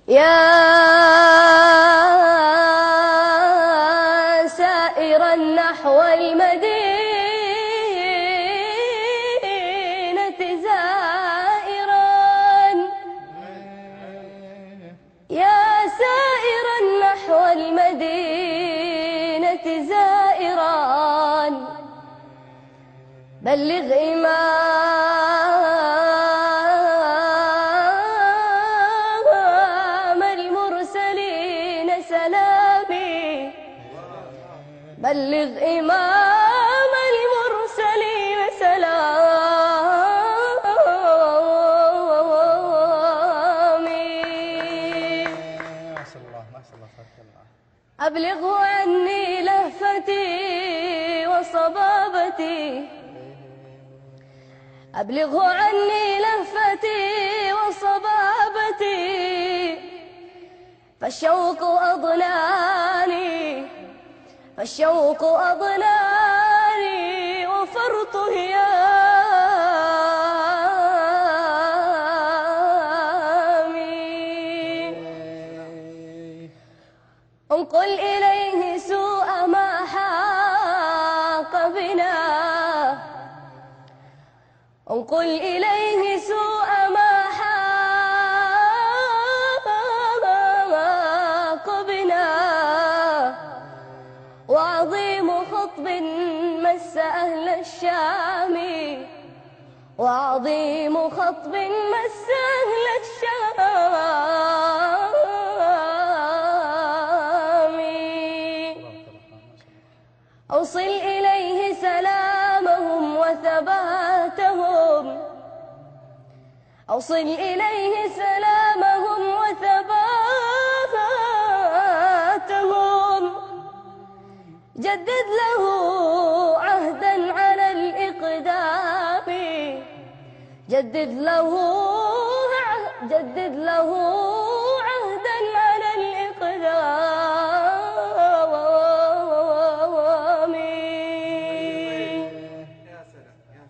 يا سائرا نحو المدينة زائرا، يا سائرا نحو المدينة زائرا، بلغ إمام المرسلين سلامي، بلغ إمام المرسلين سلامي. ما شاء الله ما شاء الله تبارك الله. أبلغه عني لهفتي وصبابتي، أبلغه عني لهفتي وصبابتي، فالشوق أضناني، فالشوق أضناني وفرط هيامي. انقل إليه سوء ما حاق بنا، انقل إليه سوء ما حاق بنا، وعظيم خطب مس أهل الشام، وعظيم خطب مس أهل الشام. أوصل إليه سلامهم وثباتهم، أوصل إليه سلامهم وثباتهم، جدد له عهدا على الإقدام، جدد له